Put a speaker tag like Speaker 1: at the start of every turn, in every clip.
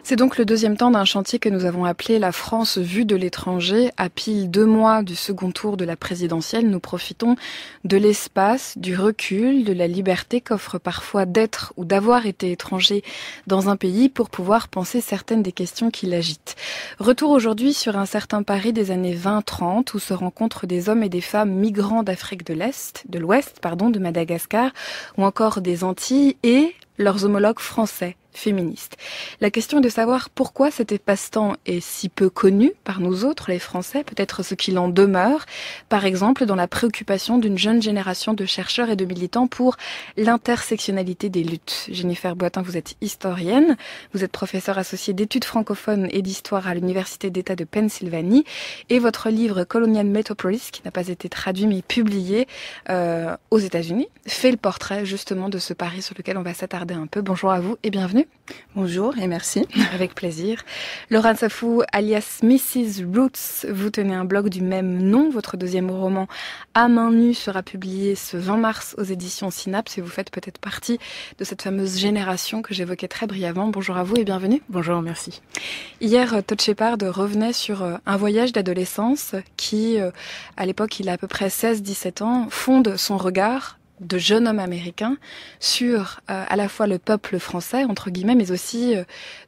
Speaker 1: C'est donc le deuxième temps d'un chantier que nous avons appelé La France vue de l'étranger. À pile 2 mois du second tour de la présidentielle, nous profitons de l'espace, du recul, de la liberté qu'offre parfois d'être ou d'avoir été étranger dans un pays pour pouvoir penser certaines des questions qui l'agitent. Retour aujourd'hui sur un certain Paris des années 20-30 où se rencontrent des hommes et des femmes migrants d'Afrique de l'Ouest, de Madagascar ou encore des Antilles et leurs homologues français féministes. La question est de savoir pourquoi cet espace-temps est si peu connu par nous autres, les Français, peut-être ce qu'il en demeure, par exemple dans la préoccupation d'une jeune génération de chercheurs et de militants pour l'intersectionnalité des luttes. Jennifer Boitin, vous êtes historienne, vous êtes professeure associée d'études francophones et d'histoire à l'Université d'État de Pennsylvanie, et votre livre Colonial Metropolis, qui n'a pas été traduit mais publié aux États-Unis, fait le portrait justement de ce Paris sur lequel on va s'attarder un peu. Bonjour à vous et bienvenue.
Speaker 2: Bonjour et merci.
Speaker 1: Avec plaisir. Laura Nsafou, alias Mrs. Roots, vous tenez un blog du même nom. Votre deuxième roman, À main nue, sera publié ce 20 mars aux éditions Synapse et vous faites peut-être partie de cette fameuse génération que j'évoquais très brièvement. Bonjour à vous et bienvenue.
Speaker 2: Bonjour, merci.
Speaker 1: Hier, Todd Shepard revenait sur un voyage d'adolescence qui, à l'époque, il a à peu près 16-17 ans, fonde son regard de jeune homme américain sur à la fois le peuple français, entre guillemets, mais aussi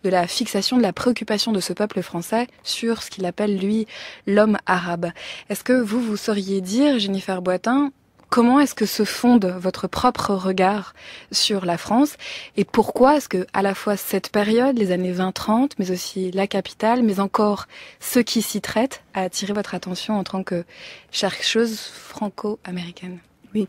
Speaker 1: de la fixation, de la préoccupation de ce peuple français sur ce qu'il appelle, lui, l'homme arabe. Est-ce que vous sauriez dire, Jennifer Boitin, comment est-ce que se fonde votre propre regard sur la France et pourquoi est-ce que à la fois cette période, les années 20-30, mais aussi la capitale, mais encore ce qui s'y traite, a attiré votre attention en tant que chercheuse franco-américaine ?
Speaker 2: Oui.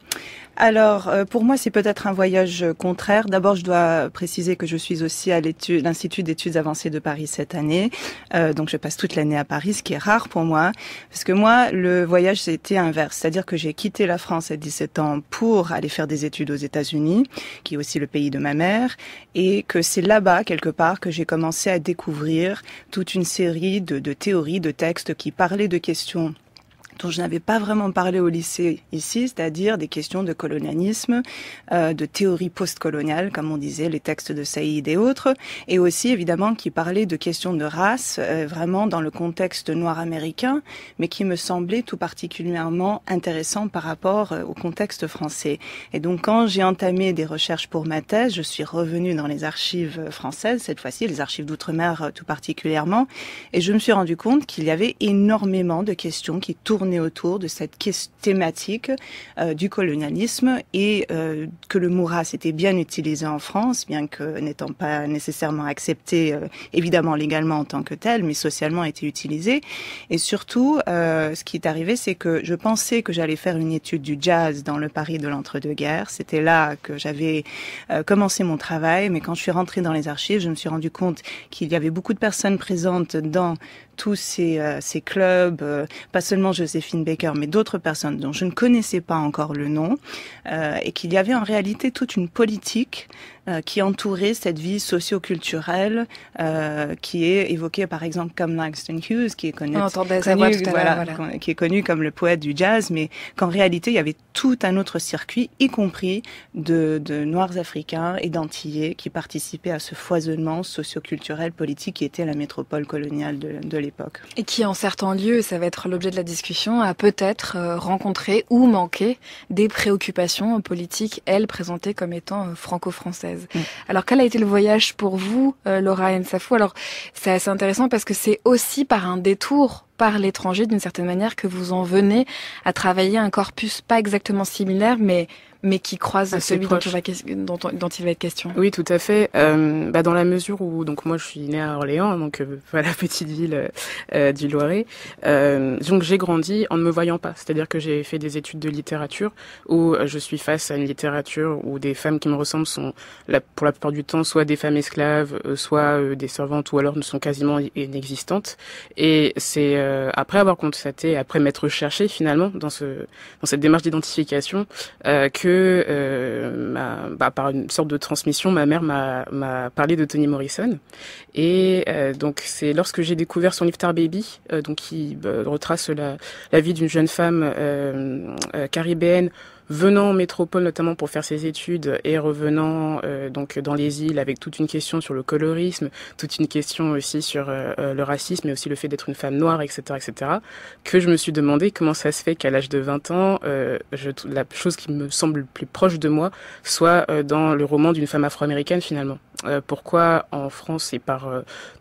Speaker 2: Alors, pour moi, c'est peut-être un voyage contraire. D'abord, je dois préciser que je suis aussi à l'Institut d'études avancées de Paris cette année. Donc, je passe toute l'année à Paris, ce qui est rare pour moi. Parce que moi, le voyage, c'était inverse. C'est-à-dire que j'ai quitté la France à 17 ans pour aller faire des études aux États-Unis, qui est aussi le pays de ma mère. Et que c'est là-bas, quelque part, que j'ai commencé à découvrir toute une série de théories, de textes qui parlaient de questions dont je n'avais pas vraiment parlé au lycée ici, c'est-à-dire des questions de colonialisme, de théorie postcoloniale, comme on disait, les textes de Saïd et autres, et aussi évidemment qui parlaient de questions de race, vraiment dans le contexte noir américain, mais qui me semblait tout particulièrement intéressant par rapport au contexte français. Et donc quand j'ai entamé des recherches pour ma thèse, je suis revenue dans les archives françaises, cette fois-ci les archives d'outre-mer tout particulièrement, et je me suis rendu compte qu'il y avait énormément de questions qui tournaient autour de cette thématique du colonialisme et que le mot race était bien utilisé en France, bien que n'étant pas nécessairement accepté évidemment légalement en tant que tel, mais socialement était utilisé. Et surtout, ce qui est arrivé, c'est que je pensais que j'allais faire une étude du jazz dans le Paris de l'entre-deux-guerres. C'était là que j'avais commencé mon travail, mais quand je suis rentrée dans les archives, je me suis rendu compte qu'il y avait beaucoup de personnes présentes dans tous ces clubs, pas seulement Joséphine Baker, mais d'autres personnes dont je ne connaissais pas encore le nom, et qu'il y avait en réalité toute une politique qui entourait cette vie socio-culturelle qui est évoquée par exemple comme Langston Hughes, qui est connu qui est connu comme le poète du jazz, mais qu'en réalité il y avait tout un autre circuit, y compris de Noirs africains et d'Antillais qui participaient à ce foisonnement socio-culturel politique qui était la métropole coloniale de l'époque.
Speaker 1: Et qui en certains lieux, ça va être l'objet de la discussion, a peut-être rencontré ou manqué des préoccupations politiques, elles présentées comme étant franco-françaises. Alors, quel a été le voyage pour vous, Laura Nsafou? Alors, c'est assez intéressant parce que c'est aussi par un détour par l'étranger, d'une certaine manière, que vous en venez à travailler un corpus pas exactement similaire, mais qui croise celui dont il va être question.
Speaker 3: Oui, tout à fait. Dans la mesure où, donc moi je suis née à Orléans, donc la petite ville du Loiret. Donc j'ai grandi en ne me voyant pas, c'est-à-dire que j'ai fait des études de littérature où je suis face à une littérature où des femmes qui me ressemblent sont, pour la plupart du temps, soit des femmes esclaves, soit des servantes, ou alors ne sont quasiment inexistantes. Et c'est après avoir constaté, après m'être cherchée finalement dans cette démarche d'identification, que par une sorte de transmission, ma mère m'a parlé de Toni Morrison. Et donc c'est lorsque j'ai découvert son livre Tar Baby, donc qui retrace la vie d'une jeune femme caribéenne venant en métropole notamment pour faire ses études et revenant donc dans les îles avec toute une question sur le colorisme, toute une question aussi sur le racisme et aussi le fait d'être une femme noire, etc., etc., que je me suis demandé comment ça se fait qu'à l'âge de 20 ans, la chose qui me semble le plus proche de moi soit dans le roman d'une femme afro-américaine finalement. Pourquoi en France et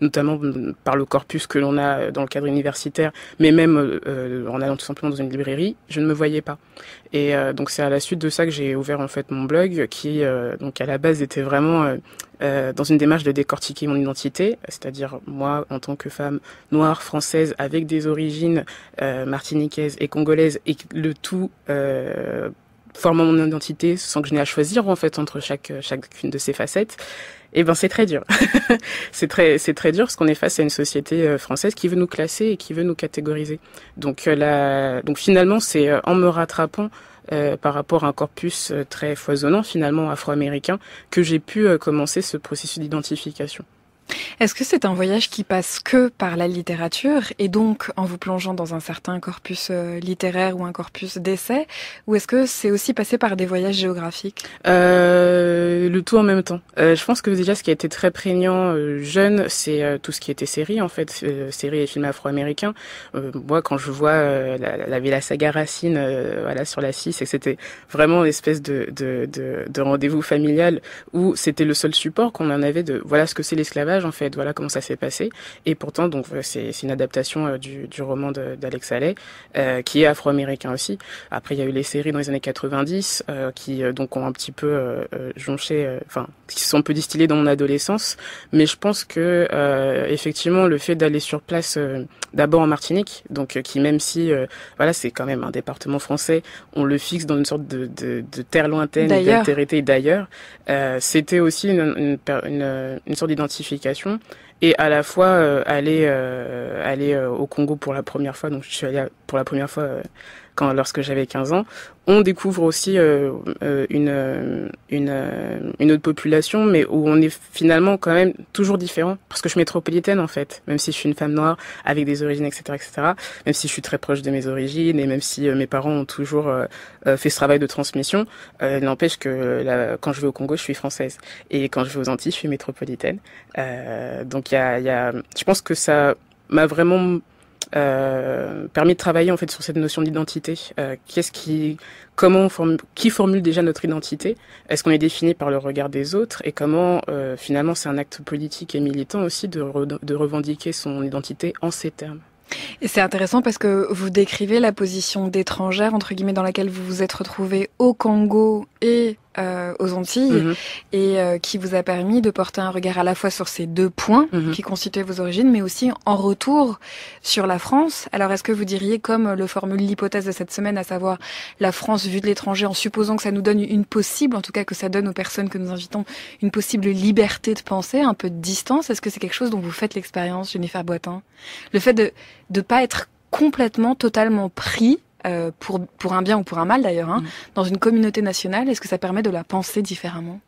Speaker 3: notamment par le corpus que l'on a dans le cadre universitaire, mais même en allant tout simplement dans une librairie, je ne me voyais pas. Et donc c'est à la suite de ça que j'ai ouvert en fait mon blog, qui donc à la base était vraiment dans une démarche de décortiquer mon identité, c'est-à-dire moi en tant que femme noire française avec des origines martiniquaises et congolaises, et le tout formant mon identité sans que je n'ai à choisir en fait entre chacune de ces facettes. Eh ben c'est très dur. c'est très dur parce qu'on est face à une société française qui veut nous classer et qui veut nous catégoriser. Donc finalement c'est en me rattrapant par rapport à un corpus très foisonnant finalement afro-américain que j'ai pu commencer ce processus d'identification.
Speaker 1: Est-ce que c'est un voyage qui passe que par la littérature et donc en vous plongeant dans un certain corpus littéraire ou un corpus d'essais, ou est-ce que c'est aussi passé par des voyages géographiques?
Speaker 3: Le tout en même temps. Je pense que déjà ce qui a été très prégnant jeune, c'est tout ce qui était séries en fait, séries et films afro-américains. Moi quand je vois la Villa Saga Racine voilà sur la 6, et c'était vraiment une espèce de rendez-vous familial où c'était le seul support qu'on en avait de voilà ce que c'est l'esclavage en fait, voilà comment ça s'est passé. Et pourtant donc c'est une adaptation du roman d'Alex Haley qui est afro-américain aussi. Après il y a eu les séries dans les années 90 qui donc ont un petit peu jonché, enfin qui se sont un peu distillées dans mon adolescence, mais je pense que effectivement le fait d'aller sur place d'abord en Martinique, donc qui même si voilà c'est quand même un département français, on le fixe dans une sorte de terre lointaine, d'altérité d'ailleurs, c'était aussi une sorte d'identification. Et à la fois aller au Congo pour la première fois, donc je suis allée pour la première fois lorsque j'avais 15 ans, on découvre aussi une autre population, mais où on est finalement quand même toujours différent, parce que je suis métropolitaine en fait, même si je suis une femme noire avec des origines, etc., etc., même si je suis très proche de mes origines, et même si mes parents ont toujours fait ce travail de transmission, n'empêche que quand je vais au Congo, je suis française, et quand je vais aux Antilles, je suis métropolitaine. Donc je pense que ça m'a vraiment permis de travailler en fait sur cette notion d'identité. Qui formule déjà notre identité? Est-ce qu'on est défini par le regard des autres? Et comment finalement c'est un acte politique et militant aussi de revendiquer son identité en ces termes?
Speaker 1: Et c'est intéressant parce que vous décrivez la position d'étrangère, entre guillemets, dans laquelle vous vous êtes retrouvée au Congo et aux Antilles, et qui vous a permis de porter un regard à la fois sur ces deux points qui constituaient vos origines, mais aussi en retour sur la France. Alors est-ce que vous diriez, comme le formule l'hypothèse de cette semaine, à savoir la France vue de l'étranger, en supposant que ça nous donne une possible, en tout cas que ça donne aux personnes que nous invitons, une possible liberté de penser, un peu de distance, est-ce que c'est quelque chose dont vous faites l'expérience, Jennifer Boitin? Le fait de pas être complètement, totalement pris pour un bien ou pour un mal d'ailleurs, dans une communauté nationale, est-ce que ça permet de la penser différemment?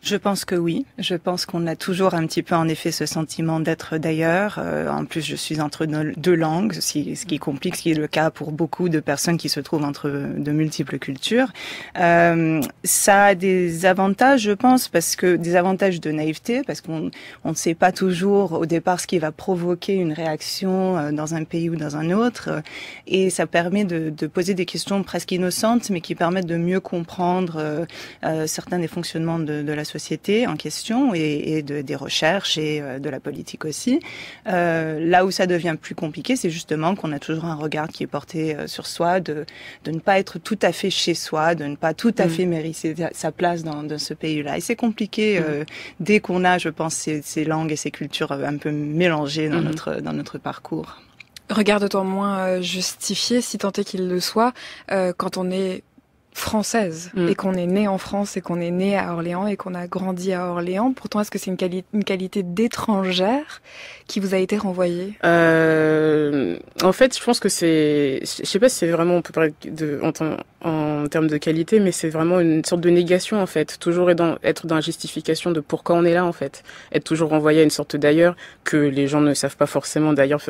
Speaker 2: Je pense que oui. Je pense qu'on a toujours un petit peu en effet ce sentiment d'être d'ailleurs. En plus, je suis entre deux langues, ce qui complique, ce qui est le cas pour beaucoup de personnes qui se trouvent entre de multiples cultures. Ça a des avantages, je pense, parce que des avantages de naïveté, parce qu'on ne sait pas toujours au départ ce qui va provoquer une réaction dans un pays ou dans un autre, et ça permet de poser des questions presque innocentes, mais qui permettent de mieux comprendre certains des fonctionnements de la société en question et des recherches et de la politique aussi. Là où ça devient plus compliqué, c'est justement qu'on a toujours un regard qui est porté sur soi, de ne pas être tout à fait chez soi, de ne pas tout à fait mériter sa place dans ce pays-là. Et c'est compliqué dès qu'on a, je pense, ces langues et ces cultures un peu mélangées dans notre parcours.
Speaker 1: Regard d'autant moins justifié, si tant est qu'il le soit, quand on est française et qu'on est né en France et qu'on est né à Orléans et qu'on a grandi à Orléans. Pourtant, est-ce que c'est une qualité d'étrangère qui vous a été renvoyée?
Speaker 3: En fait, je pense que je sais pas si c'est vraiment, on peut parler en termes de qualité, mais c'est vraiment une sorte de négation en fait. Toujours être dans la justification de pourquoi on est là en fait. Être toujours renvoyé à une sorte d'ailleurs que les gens ne savent pas forcément d'ailleurs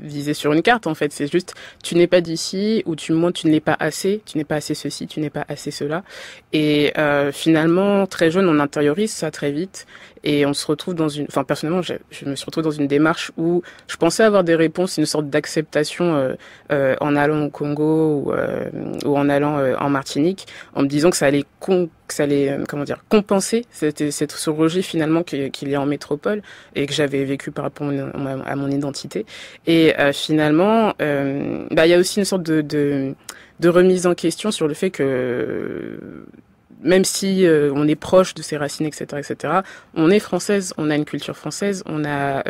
Speaker 3: viser sur une carte en fait. C'est juste, tu n'es pas d'ici, ou tu ne l'es pas assez, tu n'es pas assez ceci, tu n'es pas assez cela. Et finalement, très jeune, on intériorise ça très vite. Et on se retrouve personnellement, je me suis retrouvée dans une démarche où je pensais avoir des réponses, une sorte d'acceptation en allant au Congo ou en allant en Martinique, en me disant que ça allait compenser ce rejet finalement qu'il y a en métropole et que j'avais vécu par rapport à mon identité. Et finalement, il y a aussi une sorte de remise en question sur le fait que même si on est proche de ses racines, etc., on est française, on a une culture française, on a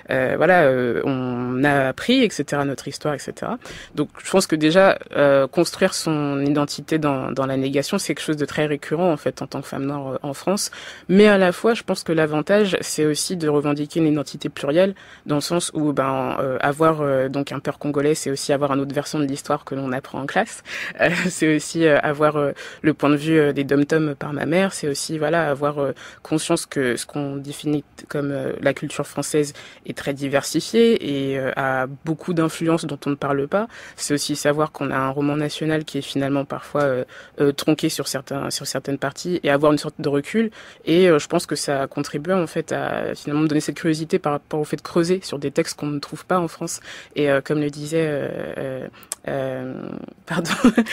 Speaker 3: on a appris, etc., notre histoire, etc. Donc, je pense que déjà construire son identité dans la négation, c'est quelque chose de très récurrent en fait en tant que femme noire en France. Mais à la fois, je pense que l'avantage, c'est aussi de revendiquer une identité plurielle, dans le sens où avoir donc un père congolais, c'est aussi avoir une autre version de l'histoire que l'on apprend en classe. C'est aussi avoir le point de vue des dom-tom par ma mère, c'est aussi avoir conscience que ce qu'on définit comme la culture française est très diversifiée et a beaucoup d'influences dont on ne parle pas. C'est aussi savoir qu'on a un roman national qui est finalement parfois tronqué sur certaines parties et avoir une sorte de recul. Et je pense que ça a contribué en fait à finalement me donner cette curiosité par rapport au fait de creuser sur des textes qu'on ne trouve pas en France. Et comme le disait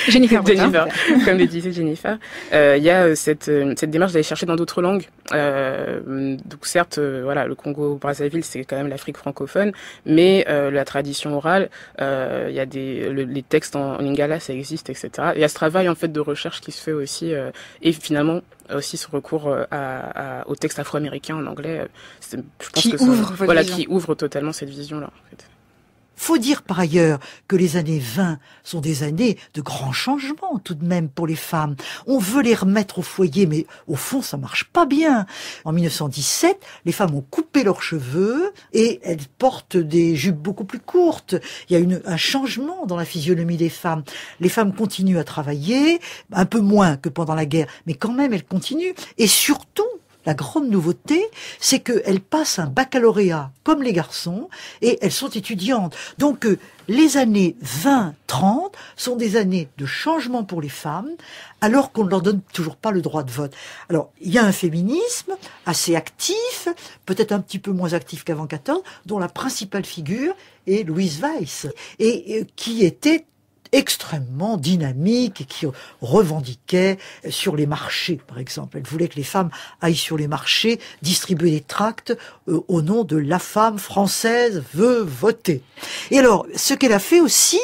Speaker 1: Jennifer,
Speaker 3: comme le disait Jennifer, il y a cette démarche d'aller chercher dans d'autres langues. Donc certes, le Congo-Brazzaville, c'est quand même l'Afrique francophone, mais la tradition orale, il y a les textes en lingala, ça existe, etc. Il y a ce travail en fait de recherche qui se fait aussi, et finalement aussi ce recours au texte afro-américain en anglais. Je pense qui ouvre totalement cette vision-là. En fait.
Speaker 4: Faut dire par ailleurs que les années 20 sont des années de grands changements tout de même pour les femmes. On veut les remettre au foyer, mais au fond ça marche pas bien. En 1917, les femmes ont coupé leurs cheveux et elles portent des jupes beaucoup plus courtes. Il y a un changement dans la physionomie des femmes. Les femmes continuent à travailler, un peu moins que pendant la guerre, mais quand même elles continuent. Et surtout, la grande nouveauté, c'est qu'elles passent un baccalauréat comme les garçons et elles sont étudiantes. Donc les années 20-30 sont des années de changement pour les femmes alors qu'on ne leur donne toujours pas le droit de vote. Alors il y a un féminisme assez actif, peut-être un petit peu moins actif qu'avant 14, dont la principale figure est Louise Weiss et qui était extrêmement dynamique et qui revendiquait sur les marchés, par exemple. Elle voulait que les femmes aillent sur les marchés distribuer des tracts au nom de la femme française veut voter. Et alors, ce qu'elle a fait aussi,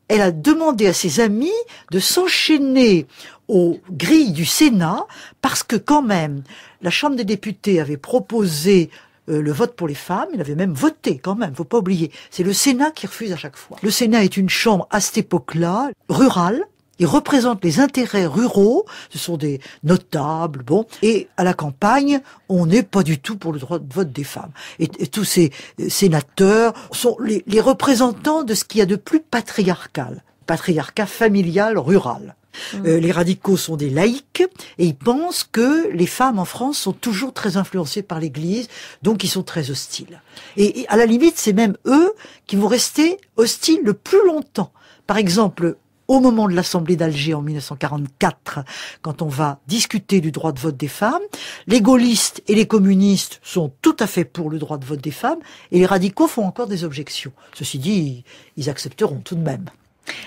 Speaker 4: elle a demandé à ses amis de s'enchaîner aux grilles du Sénat parce que quand même, la Chambre des députés avait proposé le vote pour les femmes, il avait même voté quand même, faut pas oublier. C'est le Sénat qui refuse à chaque fois. Le Sénat est une chambre à cette époque-là, rurale, il représente les intérêts ruraux, ce sont des notables, et à la campagne, on n'est pas du tout pour le droit de vote des femmes. Et tous ces sénateurs sont les représentants de ce qu'il y a de plus patriarcal, patriarcat familial rural. Les radicaux sont des laïcs et ils pensent que les femmes en France sont toujours très influencées par l'Église, donc ils sont très hostiles. Et à la limite, c'est même eux qui vont rester hostiles le plus longtemps. Par exemple, au moment de l'Assemblée d'Alger en 1944, quand on va discuter du droit de vote des femmes, les gaullistes et les communistes sont tout à fait pour le droit de vote des femmes et les radicaux font encore des objections. Ceci dit, ils accepteront tout de même.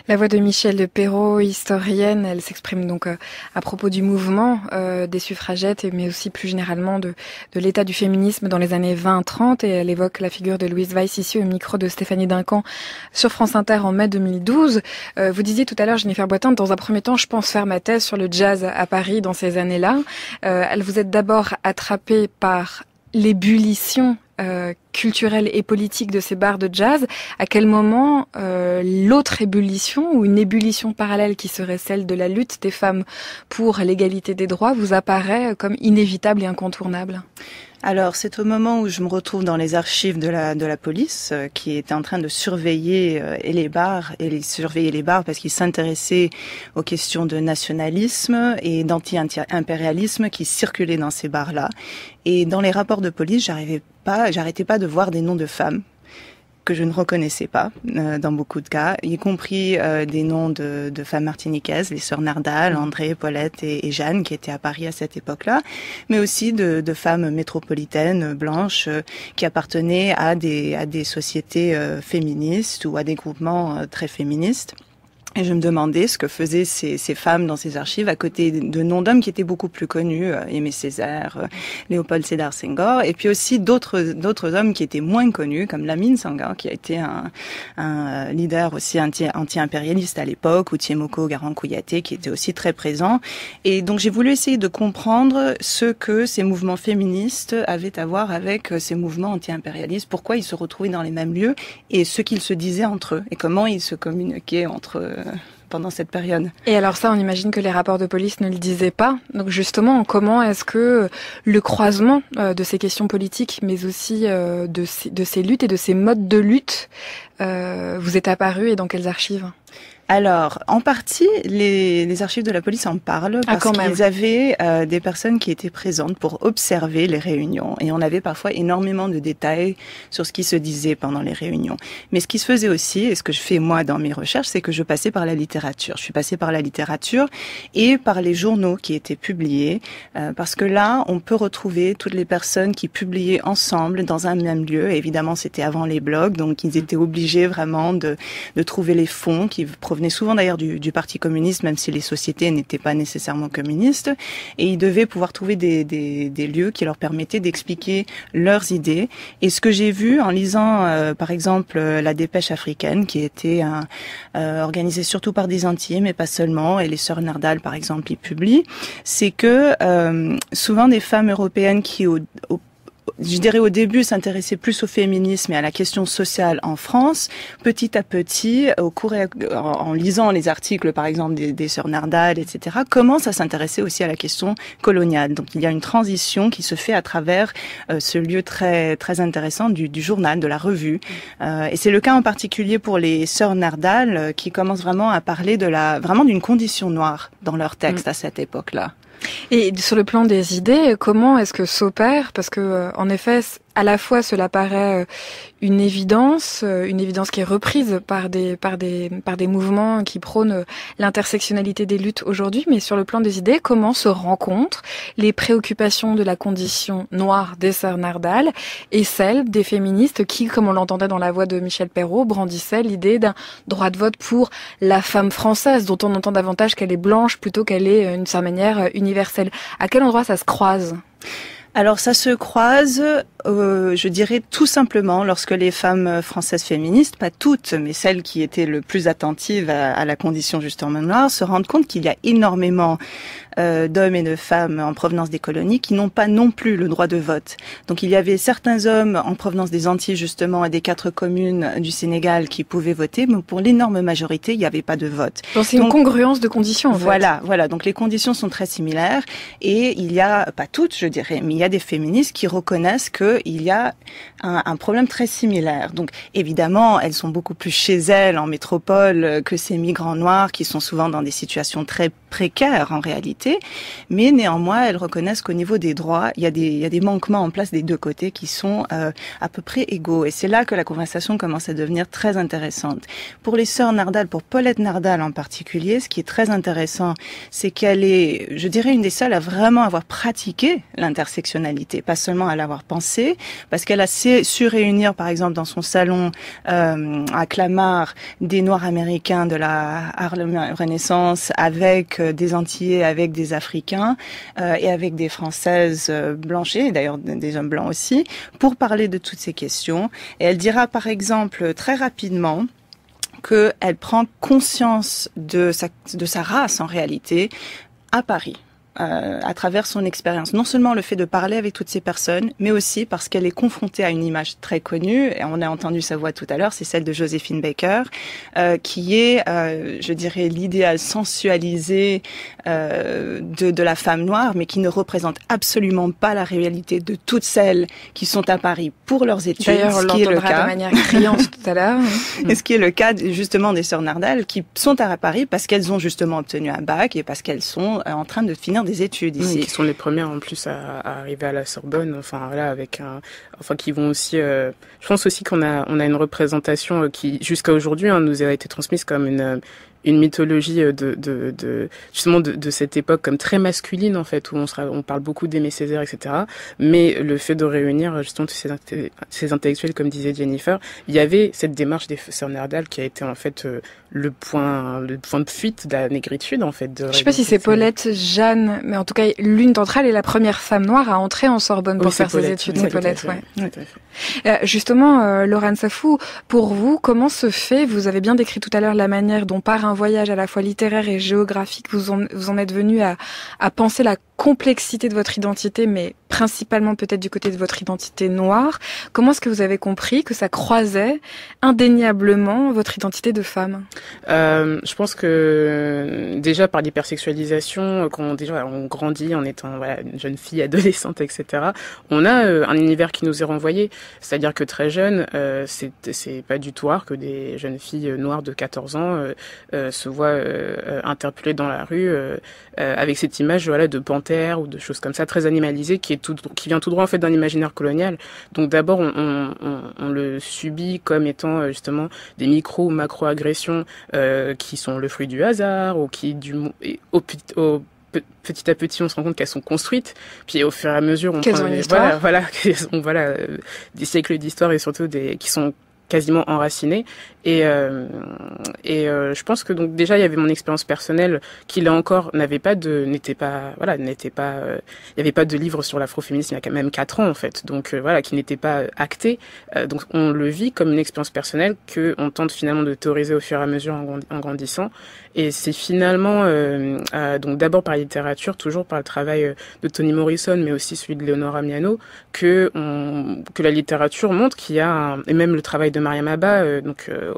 Speaker 1: La voix de Michèle de Perrault, historienne, elle s'exprime donc à propos du mouvement des suffragettes, mais aussi plus généralement de l'état du féminisme dans les années 20-30, et elle évoque la figure de Louise Weiss ici au micro de Stéphanie Duncan sur France Inter en mai 2012. Vous disiez tout à l'heure, Jennifer Boitin, dans un premier temps, je pense faire ma thèse sur le jazz à Paris dans ces années-là. Vous êtes d'abord attrapée par l'ébullition culturelle et politique de ces bars de jazz. À quel moment l'autre ébullition ou une ébullition parallèle qui serait celle de la lutte des femmes pour l'égalité des droits vous apparaît comme inévitable et incontournable ?
Speaker 2: Alors, c'est au moment où je me retrouve dans les archives de la police qui était en train de surveiller les bars parce qu'ils s'intéressaient aux questions de nationalisme et d'anti-impérialisme qui circulaient dans ces bars-là. Et dans les rapports de police, j'arrêtais pas de voir des noms de femmes. que je ne reconnaissais pas dans beaucoup de cas, y compris des noms de femmes martiniquaises, les sœurs Nardal, André, Paulette et Jeanne, qui étaient à Paris à cette époque-là, mais aussi de femmes métropolitaines, blanches, qui appartenaient à des sociétés féministes ou à des groupements très féministes. Et je me demandais ce que faisaient ces femmes dans ces archives à côté de noms d'hommes qui étaient beaucoup plus connus, Aimé Césaire, Léopold Sédar Senghor, et puis aussi d'autres hommes qui étaient moins connus, comme Lamine Senghor, qui a été un leader aussi anti-impérialiste à l'époque, ou Thiemoko Garang Kouyaté, qui était aussi très présent. Et donc j'ai voulu essayer de comprendre ce que ces mouvements féministes avaient à voir avec ces mouvements anti-impérialistes, pourquoi ils se retrouvaient dans les mêmes lieux, et ce qu'ils se disaient entre eux, et comment ils se communiquaient entre eux pendant cette période.
Speaker 1: Et alors ça, on imagine que les rapports de police ne le disaient pas. Donc justement, comment est-ce que le croisement de ces questions politiques, mais aussi de ces luttes et de ces modes de lutte, vous est apparu et dans quelles archives ?
Speaker 2: Alors, en partie, les archives de la police en parlent parce qu'ils avaient des personnes qui étaient présentes pour observer les réunions. Et on avait parfois énormément de détails sur ce qui se disait pendant les réunions. Mais ce qui se faisait aussi, et ce que je fais moi dans mes recherches, c'est que je passais par la littérature. Je suis passée par la littérature et par les journaux qui étaient publiés, parce que là, on peut retrouver toutes les personnes qui publiaient ensemble dans un même lieu. Et évidemment, c'était avant les blogs, donc ils étaient obligés vraiment de trouver les fonds qui provenaient souvent d'ailleurs du Parti communiste, même si les sociétés n'étaient pas nécessairement communistes, et ils devaient pouvoir trouver des lieux qui leur permettaient d'expliquer leurs idées. Et ce que j'ai vu en lisant, par exemple, la Dépêche africaine, qui était organisée surtout par des Antillais, mais pas seulement, et les sœurs Nardal, par exemple, y publient, c'est que souvent des femmes européennes qui je dirais au début s'intéresser plus au féminisme et à la question sociale en France, petit à petit, en lisant les articles par exemple des sœurs Nardal, etc., commencent à s'intéresser aussi à la question coloniale. Donc il y a une transition qui se fait à travers ce lieu très très intéressant du journal, de la revue. Et c'est le cas en particulier pour les sœurs Nardal qui commencent vraiment à parler vraiment d'une condition noire dans leurs textes à cette époque-là.
Speaker 1: Et sur le plan des idées, comment est-ce que s'opère ? Parce que, en effet, à la fois cela paraît une évidence qui est reprise par des mouvements qui prônent l'intersectionnalité des luttes aujourd'hui, mais sur le plan des idées, comment se rencontrent les préoccupations de la condition noire des sœurs Nardal et celles des féministes qui, comme on l'entendait dans la voix de Michel Perrault, brandissaient l'idée d'un droit de vote pour la femme française, dont on entend davantage qu'elle est blanche plutôt qu'elle est, d'une certaine manière, universelle. À quel endroit ça se croise ?
Speaker 2: Alors ça se croise, je dirais tout simplement lorsque les femmes françaises féministes, pas toutes, mais celles qui étaient le plus attentives à la condition justement noire, se rendent compte qu'il y a énormément d'hommes et de femmes en provenance des colonies qui n'ont pas non plus le droit de vote. Donc il y avait certains hommes en provenance des Antilles justement et des 4 communes du Sénégal qui pouvaient voter, mais pour l'énorme majorité, il n'y avait pas de vote.
Speaker 1: Donc c'est une congruence de conditions en fait.
Speaker 2: Voilà. Donc les conditions sont très similaires et il y a, pas toutes je dirais, mais il y a des féministes qui reconnaissent qu'il y a un problème très similaire. Donc évidemment, elles sont beaucoup plus chez elles en métropole que ces migrants noirs qui sont souvent dans des situations très précaires en réalité, mais néanmoins elles reconnaissent qu'au niveau des droits, il y a des manquements en place des deux côtés qui sont à peu près égaux. Et c'est là que la conversation commence à devenir très intéressante. Pour les sœurs Nardal, pour Paulette Nardal en particulier, ce qui est très intéressant, c'est qu'elle est, je dirais, une des seules à vraiment avoir pratiqué l'intersectionnalité, pas seulement à l'avoir pensé, parce qu'elle a su réunir, par exemple, dans son salon à Clamart, des Noirs américains de la Harlem Renaissance avec des Antillais, avec des Africains et avec des Françaises blanches, et d'ailleurs des hommes blancs aussi, pour parler de toutes ces questions. Et elle dira, par exemple, très rapidement, qu'elle prend conscience de sa race en réalité à Paris. À travers son expérience. Non seulement le fait de parler avec toutes ces personnes, mais aussi parce qu'elle est confrontée à une image très connue, et on a entendu sa voix tout à l'heure, c'est celle de Joséphine Baker, qui est, je dirais, l'idéal sensualisé de la femme noire, mais qui ne représente absolument pas la réalité de toutes celles qui sont à Paris pour leurs études.
Speaker 1: D'ailleurs, on l'entendra de manière criante tout à l'heure.
Speaker 2: Et ce qui est le cas justement des sœurs Nardal, qui sont à Paris parce qu'elles ont justement obtenu un bac et parce qu'elles sont en train de finir des études ici.
Speaker 3: Qui sont les premières en plus à arriver à la Sorbonne, enfin voilà, qui vont aussi. Je pense aussi qu'on a une représentation qui jusqu'à aujourd'hui nous a été transmise comme une mythologie justement de cette époque comme très masculine en fait, où on parle beaucoup d'Aimé Césaire, etc. Mais le fait de réunir justement tous ces intellectuels, comme disait Jennifer, il y avait cette démarche des sœurs Nerdal qui a été en fait le point de fuite de la négritude en fait.
Speaker 1: Je sais pas si c'est Paulette, Jeanne, mais en tout cas l'une d'entre elles est la première femme noire à entrer en Sorbonne pour faire ses études. C'est Paulette, ouais. Justement, Laurent Safou, pour vous, comment se fait, vous avez bien décrit tout à l'heure la manière dont par un voyage à la fois littéraire et géographique, vous en êtes venu à penser la complexité de votre identité, mais principalement peut-être du côté de votre identité noire. Comment est-ce que vous avez compris que ça croisait indéniablement votre identité de femme ?
Speaker 3: Je pense que déjà par l'hypersexualisation, quand on grandit en étant une jeune fille, adolescente, etc., on a un univers qui nous est renvoyé. C'est-à-dire que très jeune, c'est pas du tout rare que des jeunes filles noires de 14 ans se voient interpellées dans la rue avec cette image de panthère ou de choses comme ça très animalisées qui vient tout droit en fait d'un imaginaire colonial. Donc d'abord on le subit comme étant justement des micro ou macro agressions qui sont le fruit du hasard ou qui petit à petit, on se rend compte qu'elles sont construites. Puis au fur et à mesure, on
Speaker 1: prend
Speaker 3: des siècles d'histoire et surtout qui sont quasiment enracinées. Et je pense que donc déjà il y avait mon expérience personnelle qui là encore il n'y avait pas de livre sur l'afroféminisme il y a quand même 4 ans en fait. Donc qui n'était pas acté. Donc on le vit comme une expérience personnelle que on tente finalement de théoriser au fur et à mesure en grandissant. Et c'est finalement donc d'abord par la littérature, toujours par le travail de Toni Morrison, mais aussi celui de Leonora Miano, que la littérature montre qu'il y a et même le travail de Mariam Abba,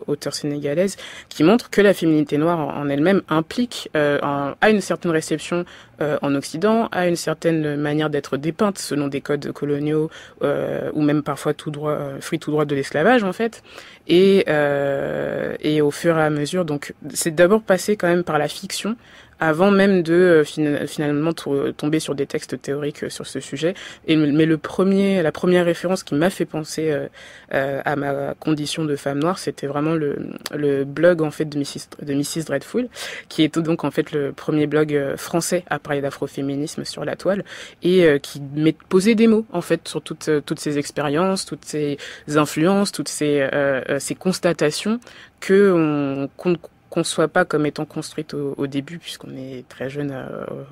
Speaker 3: auteure sénégalaise, qui montre que la féminité noire en elle-même implique a une certaine réception en Occident, a une certaine manière d'être dépeinte selon des codes coloniaux ou même parfois fruit tout droit de l'esclavage en fait. Et au fur et à mesure, donc c'est d'abord passé quand même par la fiction avant même de finalement tomber sur des textes théoriques sur ce sujet. Mais la première référence qui m'a fait penser à ma condition de femme noire, c'était vraiment le blog en fait de Mrs Dreadful, qui est donc en fait le premier blog français à parler d'afroféminisme sur la toile et qui posait des mots en fait sur toutes ces expériences, toutes ces influences, toutes ces constatations qu'on conçoit pas comme étant construite au début, puisqu'on est très jeune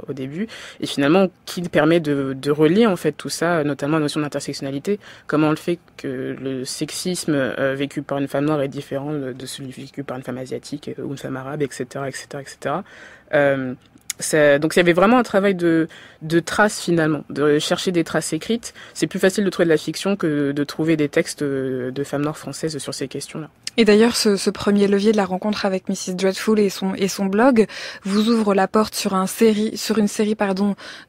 Speaker 3: au début, et finalement qui permet de relier en fait tout ça, notamment la notion d'intersectionnalité, comment le fait que le sexisme vécu par une femme noire est différent de celui vécu par une femme asiatique ou une femme arabe, etc., etc., etc. Donc il y avait vraiment un travail de traces finalement, de chercher des traces écrites. C'est plus facile de trouver de la fiction que de trouver des textes de femmes noires françaises sur ces questions-là.
Speaker 1: Et d'ailleurs, ce premier levier de la rencontre avec Mrs Dreadful et son blog vous ouvre la porte sur une série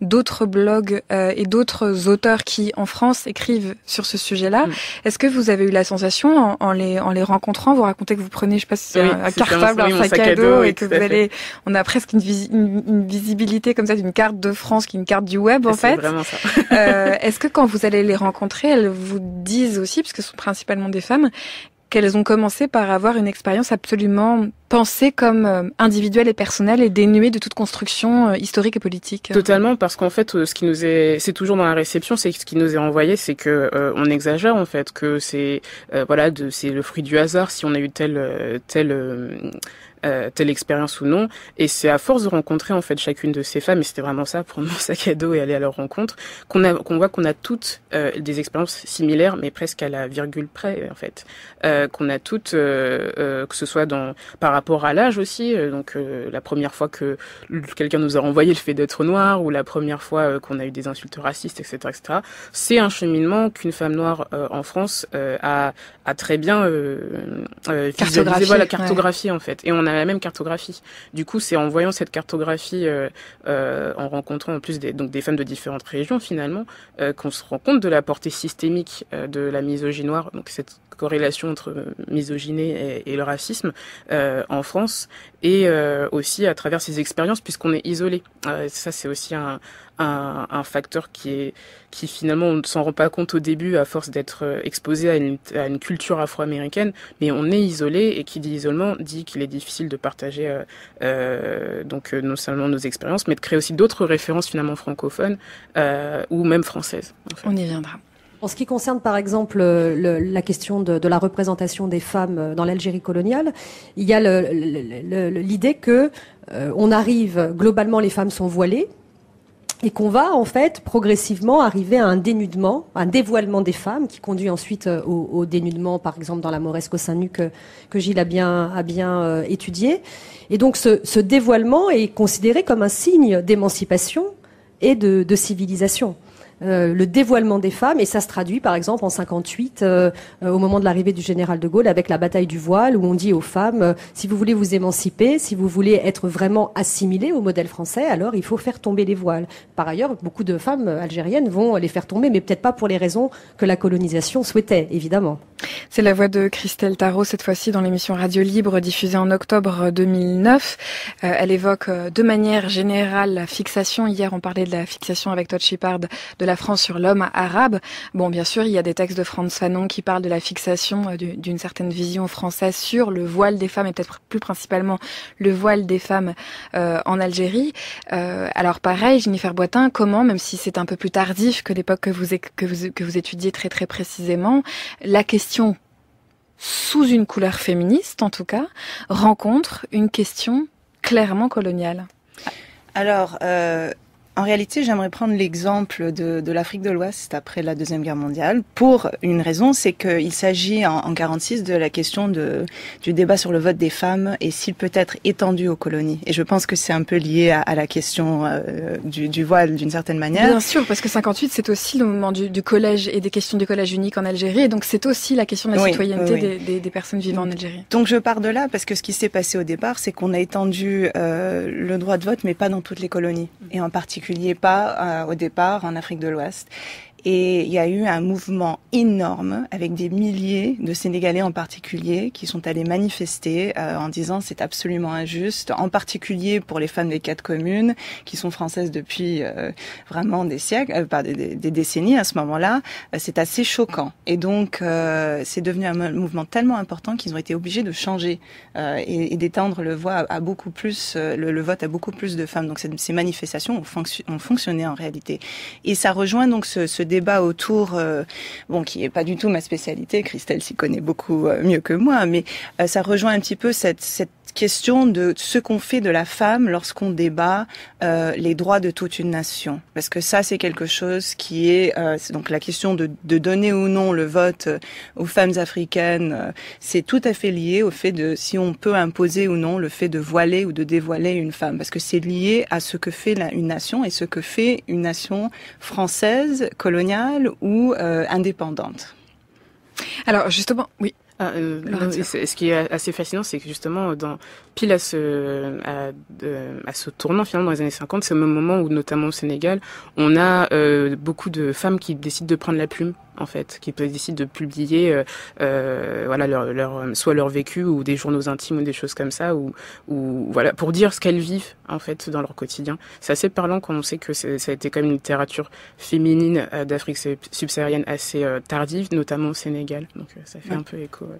Speaker 1: d'autres blogs et d'autres auteurs qui, en France, écrivent sur ce sujet-là. Est-ce que vous avez eu la sensation, en les rencontrant, vous racontez que vous prenez, je sais pas si c'est un cartable, un sac à dos, et que vous allez, on a presque une visibilité comme ça d'une carte de France qui est une carte du web, en fait.
Speaker 3: C'est vraiment ça.
Speaker 1: Est-ce que quand vous allez les rencontrer, elles vous disent aussi, parce que ce sont principalement des femmes, qu'elles ont commencé par avoir une expérience absolument pensée comme individuelle et personnelle et dénuée de toute construction historique et politique?
Speaker 3: Totalement, parce qu'en fait, c'est toujours dans la réception, c'est ce qui nous est envoyé, c'est que on exagère en fait, que c'est c'est le fruit du hasard si on a eu telle expérience ou non, et c'est à force de rencontrer en fait chacune de ces femmes, et c'était vraiment ça, prendre mon sac à dos et aller à leur rencontre, qu'on voit qu'on a toutes des expériences similaires, mais presque à la virgule près en fait, qu'on a toutes, que ce soit par rapport à l'âge aussi, la première fois que quelqu'un nous a renvoyé le fait d'être noir, ou la première fois qu'on a eu des insultes racistes, etc., etc. C'est un cheminement qu'une femme noire en France a très bien cartographié en fait, et on a la même cartographie. Du coup, c'est en voyant cette cartographie, en rencontrant en plus des femmes de différentes régions finalement, qu'on se rend compte de la portée systémique de la misogynie noire, donc cette corrélation entre misogynie et le racisme en France, et aussi à travers ces expériences, puisqu'on est isolé. Ça, c'est aussi un facteur qui finalement on ne s'en rend pas compte au début à force d'être exposé à une culture afro-américaine, mais on est isolé, et qui dit isolement dit qu'il est difficile de partager donc non seulement nos expériences, mais de créer aussi d'autres références finalement francophones ou même françaises. En fait.
Speaker 1: On y viendra.
Speaker 5: En ce qui concerne par exemple la question de la représentation des femmes dans l'Algérie coloniale, il y a l'idée que on arrive, globalement les femmes sont voilées, et qu'on va en fait progressivement arriver à un dénudement, un dévoilement des femmes qui conduit ensuite au dénudement, par exemple dans la Mauresque au sein nu que Gilles a bien étudié. Et donc ce dévoilement est considéré comme un signe d'émancipation et de civilisation. Le dévoilement des femmes, et ça se traduit par exemple en 58 au moment de l'arrivée du général de Gaulle avec la bataille du voile, où on dit aux femmes si vous voulez vous émanciper, si vous voulez être vraiment assimilées au modèle français, alors il faut faire tomber les voiles. Par ailleurs, beaucoup de femmes algériennes vont les faire tomber, mais peut-être pas pour les raisons que la colonisation souhaitait, évidemment.
Speaker 1: C'est la voix de Christelle Tarot, cette fois-ci dans l'émission Radio Libre diffusée en octobre 2009. Elle évoque de manière générale la fixation. Hier, on parlait de la fixation avec Todd Shepard de la France sur l'homme arabe. Bon, bien sûr, il y a des textes de Frantz Fanon qui parlent de la fixation d'une certaine vision française sur le voile des femmes, et peut-être plus principalement le voile des femmes en Algérie. Alors pareil, Jennifer Boitin, comment, même si c'est un peu plus tardif que l'époque que vous étudiez très très précisément, la question sous une couleur féministe en tout cas rencontre une question clairement coloniale?
Speaker 2: Alors, en réalité, j'aimerais prendre l'exemple de l'Afrique de l'Ouest après la Deuxième Guerre mondiale. Pour une raison, c'est qu'il s'agit en 46 de la question du débat sur le vote des femmes et s'il peut être étendu aux colonies. Et je pense que c'est un peu lié à la question du voile d'une certaine manière.
Speaker 1: Bien sûr, parce que 58, c'est aussi le moment du collège et des questions du collège unique en Algérie. Et donc, c'est aussi la question de la citoyenneté des personnes vivant en Algérie.
Speaker 2: Donc, je pars de là parce que ce qui s'est passé au départ, c'est qu'on a étendu le droit de vote, mais pas dans toutes les colonies. Et en particulier pas au départ en Afrique de l'Ouest. Et il y a eu un mouvement énorme avec des milliers de Sénégalais en particulier qui sont allés manifester en disant c'est absolument injuste, en particulier pour les femmes des 4 communes qui sont françaises depuis vraiment des siècles, des décennies à ce moment-là. C'est assez choquant. Et donc c'est devenu un mouvement tellement important qu'ils ont été obligés de changer et d'étendre le vote à beaucoup plus de femmes. Donc ces manifestations ont fonctionné en réalité. Et ça rejoint donc ce débat autour, qui est pas du tout ma spécialité, Christelle s'y connaît beaucoup mieux que moi, mais ça rejoint un petit peu cette question de ce qu'on fait de la femme lorsqu'on débat les droits de toute une nation. Parce que ça, c'est quelque chose qui est donc la question de donner ou non le vote aux femmes africaines, c'est tout à fait lié au fait de si on peut imposer ou non le fait de voiler ou de dévoiler une femme. Parce que c'est lié à ce que fait une nation et ce que fait une nation française, coloniale ou indépendante.
Speaker 1: Alors justement, oui.
Speaker 3: Ce qui est assez fascinant, c'est que justement, pile à ce tournant finalement dans les années 50, c'est au même moment où, notamment au Sénégal, on a beaucoup de femmes qui décident de prendre la plume, en fait, qui décident de publier soit leur vécu ou des journaux intimes ou des choses comme ça, ou voilà, pour dire ce qu'elles vivent en fait dans leur quotidien. C'est assez parlant quand on sait que ça a été quand même une littérature féminine d'Afrique subsaharienne assez tardive, notamment au Sénégal. Donc ça fait un peu écho. Ouais.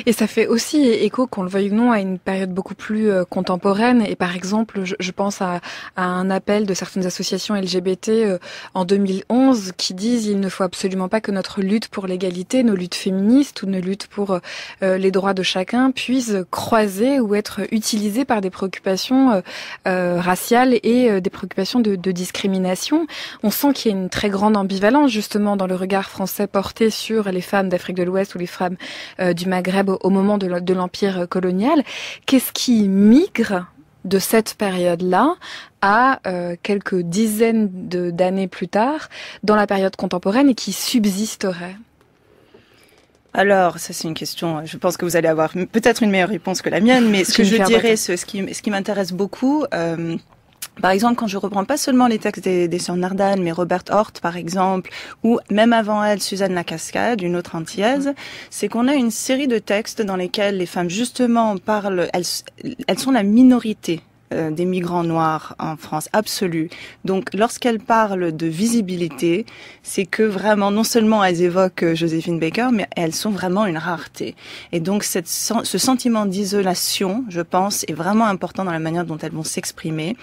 Speaker 1: Et ça fait aussi écho, qu'on le veuille ou non, à une période beaucoup plus contemporaine. Et par exemple, je pense à un appel de certaines associations LGBT en 2011 qui disent il ne faut absolument pas que notre lutte pour l'égalité, nos luttes féministes ou nos luttes pour les droits de chacun puissent croiser ou être utilisées par des préoccupations raciales et des préoccupations de discrimination. On sent qu'il y a une très grande ambivalence justement dans le regard français porté sur les femmes d'Afrique de l'Ouest ou les femmes du Maghreb au moment de l'empire colonial. Qu'est-ce qui migre de cette période-là à quelques dizaines d'années plus tard dans la période contemporaine et qui subsisterait?
Speaker 2: Alors, Alors, ça c'est une question, je pense que vous allez avoir peut-être une meilleure réponse que la mienne, mais ce que je dirais, ce qui m'intéresse beaucoup, par exemple, quand je reprends pas seulement les textes des sœurs Nardal, mais Robert Hort, par exemple, ou même avant elle, Suzanne Lacascade, une autre antillaise, c'est qu'on a une série de textes dans lesquels les femmes, justement, parlent, elles sont la minorité des migrants noirs en France, absolue. Donc, lorsqu'elles parlent de visibilité, c'est que vraiment, non seulement elles évoquent Joséphine Baker, mais elles sont vraiment une rareté. Et donc, ce sentiment d'isolation, je pense, est vraiment important dans la manière dont elles vont s'exprimer.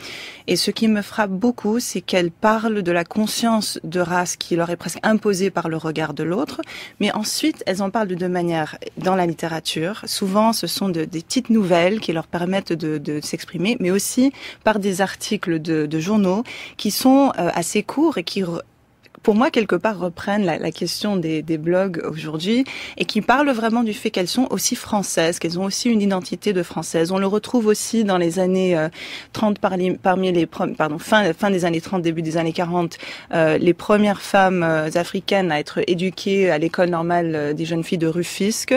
Speaker 2: Et ce qui me frappe beaucoup, c'est qu'elles parlent de la conscience de race qui leur est presque imposée par le regard de l'autre, mais ensuite, elles en parlent de deux manières dans la littérature. Souvent, ce sont des petites nouvelles qui leur permettent de s'exprimer, mais aussi par des articles de journaux qui sont assez courts et qui, pour moi, quelque part, reprennent la question des blogs aujourd'hui et qui parlent vraiment du fait qu'elles sont aussi françaises, qu'elles ont aussi une identité de française. On le retrouve aussi dans les années 30, fin des années 30, début des années 40, les premières femmes africaines à être éduquées à l'école normale des jeunes filles de Rufisque,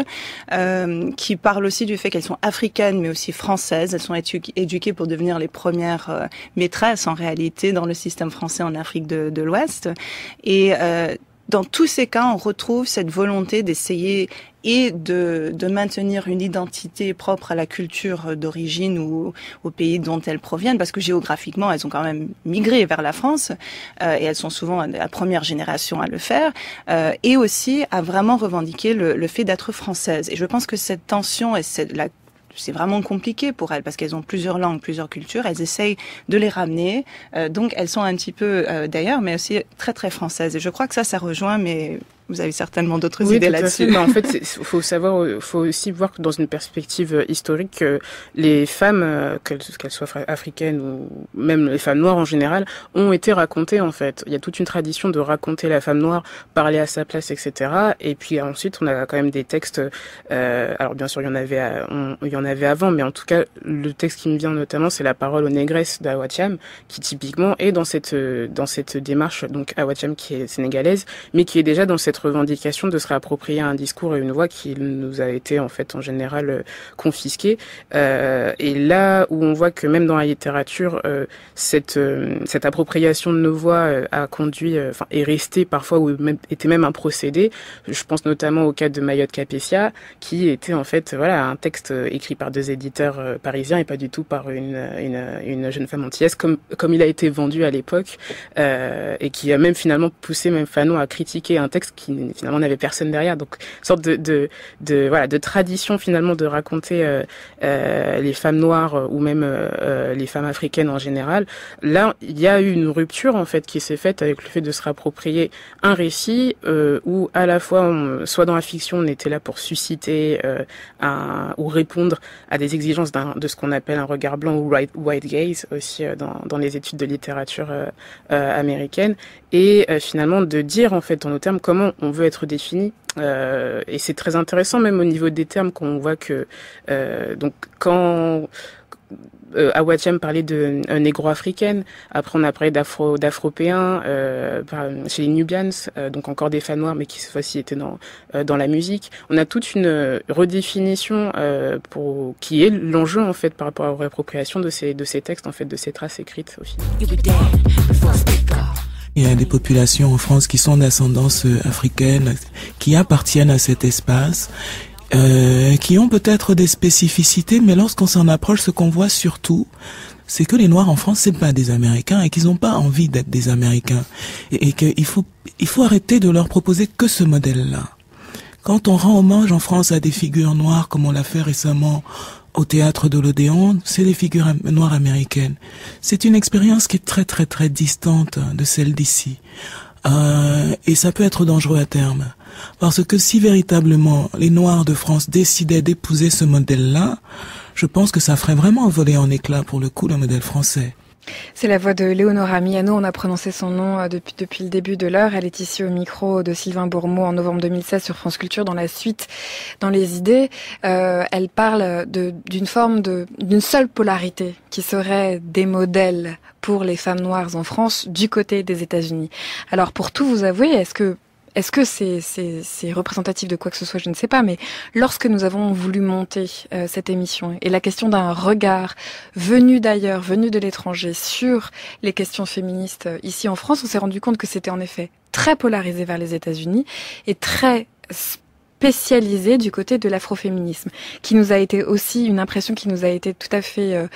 Speaker 2: qui parlent aussi du fait qu'elles sont africaines mais aussi françaises. Elles sont éduquées pour devenir les premières maîtresses, en réalité, dans le système français en Afrique de l'Ouest. Et dans tous ces cas, on retrouve cette volonté d'essayer et de maintenir une identité propre à la culture d'origine ou au pays dont elles proviennent, parce que géographiquement, elles ont quand même migré vers la France, et elles sont souvent la première génération à le faire, et aussi à vraiment revendiquer le fait d'être françaises. Et je pense que cette tension et c'est vraiment compliqué pour elles parce qu'elles ont plusieurs langues, plusieurs cultures. Elles essayent de les ramener. Donc, elles sont un petit peu d'ailleurs, mais aussi très, très françaises. Et je crois que ça rejoint, mais vous avez certainement d'autres idées là-dessus.
Speaker 3: Mais en fait, faut aussi voir que dans une perspective historique, les femmes, qu'elles soient africaines ou même les femmes noires en général, ont été racontées en fait. Il y a toute une tradition de raconter la femme noire, parler à sa place, etc. Et puis ensuite, on a quand même des textes. Alors bien sûr, il y en avait avant, mais en tout cas, le texte qui me vient notamment, c'est La parole aux négresses d'Awa Thiam, qui typiquement est dans cette démarche. Donc Awa Thiam qui est sénégalaise, mais qui est déjà dans cette revendication de se réapproprier un discours et une voix qui nous a été en fait en général confisquée. Et là où on voit que même dans la littérature, cette appropriation de nos voix a conduit, est restée parfois ou était même un procédé. Je pense notamment au cas de Mayotte Capétia, qui était en fait un texte écrit par deux éditeurs parisiens et pas du tout par une jeune femme antillaise comme il a été vendu à l'époque, et qui a même finalement poussé même Fanon à critiquer un texte qui finalement n'avait personne derrière. Donc une sorte de tradition finalement de raconter les femmes noires ou même les femmes africaines en général. Là, il y a eu une rupture en fait qui s'est faite avec le fait de se réapproprier un récit où à la fois soit dans la fiction on était là pour susciter ou répondre à des exigences de ce qu'on appelle un regard blanc ou white gaze aussi dans les études de littérature américaine, et finalement de dire en fait en nos termes comment on veut être défini. Et c'est très intéressant même au niveau des termes qu'on voit que donc quand Awa Thiam parlait de négro-africaine, après on a parlé d'afropéens chez les Nubians, donc encore des femmes noires mais qui cette fois-ci étaient dans la musique. On a toute une redéfinition qui est l'enjeu en fait par rapport à la réappropriation de ces textes en fait, de ces traces écrites au final.
Speaker 6: Il y a des populations en France qui sont d'ascendance africaine, qui appartiennent à cet espace, qui ont peut-être des spécificités, mais lorsqu'on s'en approche, ce qu'on voit surtout, c'est que les Noirs en France, c'est pas des Américains et qu'ils n'ont pas envie d'être des Américains. Et qu'il faut arrêter de leur proposer que ce modèle-là. Quand on rend hommage en France à des figures noires, comme on l'a fait récemment au théâtre de l'Odéon, c'est des figures noires américaines. C'est une expérience qui est très très très distante de celle d'ici. Et ça peut être dangereux à terme. Parce que si véritablement les Noirs de France décidaient d'épouser ce modèle-là, je pense que ça ferait vraiment voler en éclats pour le coup le modèle français.
Speaker 1: C'est la voix de Léonora Miano, on a prononcé son nom depuis le début de l'heure. Elle est ici au micro de Sylvain Bourmeau en novembre 2016 sur France Culture dans la suite dans les idées. Elle parle d'une seule polarité qui serait des modèles pour les femmes noires en France du côté des États-Unis. Alors pour tout vous avouer, est-ce que est-ce que c'est représentatif de quoi que ce soit, je ne sais pas, mais lorsque nous avons voulu monter cette émission et la question d'un regard venu d'ailleurs, venu de l'étranger sur les questions féministes ici en France, on s'est rendu compte que c'était en effet très polarisé vers les États-Unis et très spécialisé du côté de l'afroféminisme, qui nous a été aussi une impression qui nous a été tout à fait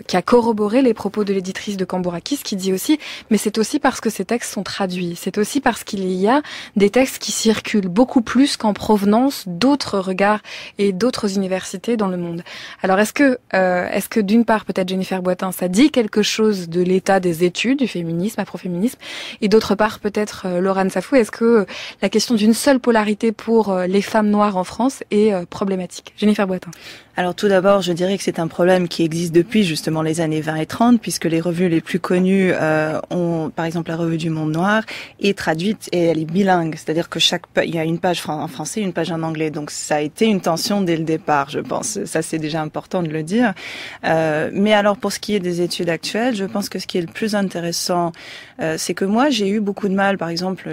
Speaker 1: qui a corroboré les propos de l'éditrice de Cambourakis, qui dit aussi, mais c'est aussi parce que ces textes sont traduits, c'est aussi parce qu'il y a des textes qui circulent beaucoup plus qu'en provenance d'autres regards et d'autres universités dans le monde. Alors est-ce que d'une part peut-être Jennifer Boitin, ça dit quelque chose de l'état des études du féminisme, afroféminisme, et d'autre part peut-être Laurane Safou, est-ce que la question d'une seule polarité pour les femmes noires en France est problématique? Jennifer Boitin.
Speaker 2: Alors tout d'abord, je dirais que c'est un problème qui existe depuis justement les années 20 et 30, puisque les revues les plus connues ont, par exemple, la revue du Monde Noir est traduite et elle est bilingue, c'est-à-dire que il y a une page en français, une page en anglais. Donc ça a été une tension dès le départ, je pense. Ça, c'est déjà important de le dire. Mais alors pour ce qui est des études actuelles, je pense que ce qui est le plus intéressant, c'est que moi j'ai eu beaucoup de mal, par exemple,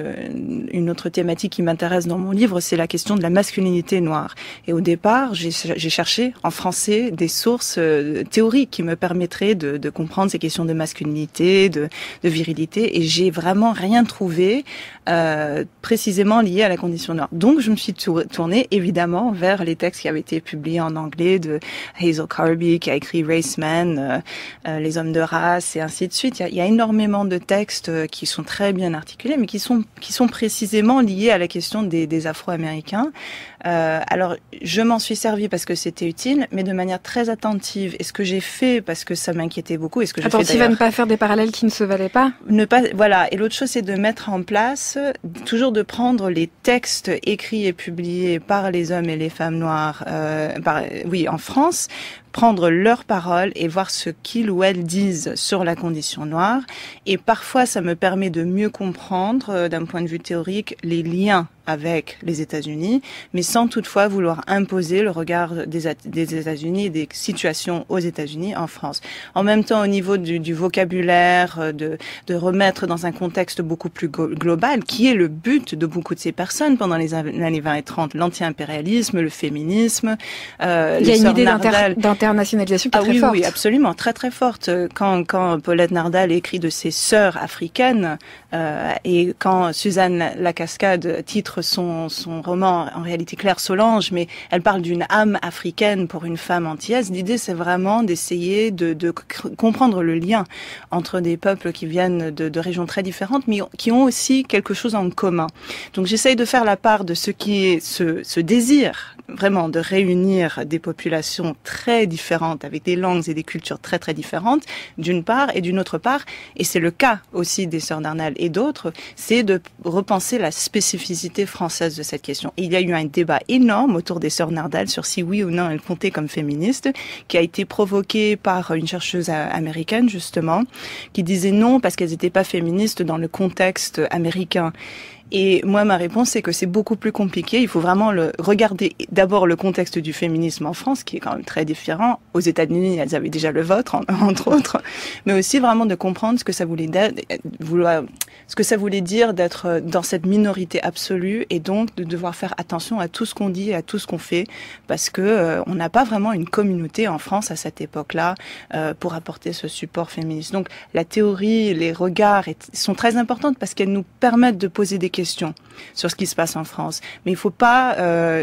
Speaker 2: une autre thématique qui m'intéresse dans mon livre, c'est la question de la masculinité noire. Et au départ, j'ai cherché en français des sources théoriques qui me permettraient de comprendre ces questions de masculinité, de virilité, et j'ai vraiment rien trouvé précisément lié à la condition noire. Donc je me suis tournée évidemment vers les textes qui avaient été publiés en anglais de Hazel Carby, qui a écrit Raceman, Les hommes de race, et ainsi de suite. Il y a énormément de textes qui sont très bien articulés, mais qui sont précisément liés à la question des Afro-Américains. Alors, je m'en suis servie parce que c'était utile, mais de manière très attentive. Et ce que j'ai fait, parce que ça m'inquiétait beaucoup, et ce que j'ai fait
Speaker 1: attentive à ne pas faire des parallèles qui ne se valaient pas.
Speaker 2: Voilà. Et l'autre chose, c'est de mettre en place, toujours de prendre les textes écrits et publiés par les hommes et les femmes noires, en France, prendre leurs paroles et voir ce qu'ils ou elles disent sur la condition noire. Et parfois, ça me permet de mieux comprendre, d'un point de vue théorique, les liens avec les États-Unis, mais sans toutefois vouloir imposer le regard des États-Unis et des situations aux États-Unis en France. En même temps, au niveau du vocabulaire, de remettre dans un contexte beaucoup plus global, qui est le but de beaucoup de ces personnes pendant les années 20 et 30, l'anti-impérialisme, le féminisme,
Speaker 1: il y a une idée d'internationalisation qui est très forte.
Speaker 2: Oui, absolument, très très forte. Quand Paulette Nardal écrit de ses sœurs africaines, et quand Suzanne Lacascade titre son roman, en réalité Claire Solange, mais elle parle d'une âme africaine pour une femme antillaise. L'idée, c'est vraiment d'essayer de comprendre le lien entre des peuples qui viennent de régions très différentes, mais qui ont aussi quelque chose en commun. Donc j'essaye de faire la part de ce qui est ce désir vraiment de réunir des populations très différentes, avec des langues et des cultures très très différentes, d'une part, et d'une autre part, et c'est le cas aussi des Sœurs d'Arnal et d'autres, c'est de repenser la spécificité française de cette question. Et il y a eu un débat énorme autour des Sœurs Nardal sur si oui ou non elles comptaient comme féministes, qui a été provoqué par une chercheuse américaine, justement, qui disait non parce qu'elles n'étaient pas féministes dans le contexte américain. Et moi, ma réponse, c'est que c'est beaucoup plus compliqué. Il faut vraiment regarder d'abord le contexte du féminisme en France, qui est quand même très différent. Aux États-Unis, elles avaient déjà le vote, entre autres. Mais aussi vraiment de comprendre ce que ça voulait dire d'être dans cette minorité absolue, et donc de devoir faire attention à tout ce qu'on dit et à tout ce qu'on fait, parce que on n'a pas vraiment une communauté en France à cette époque-là pour apporter ce support féministe. Donc la théorie, les regards sont très importantes parce qu'elles nous permettent de poser des questions sur ce qui se passe en France. Mais il ne faut pas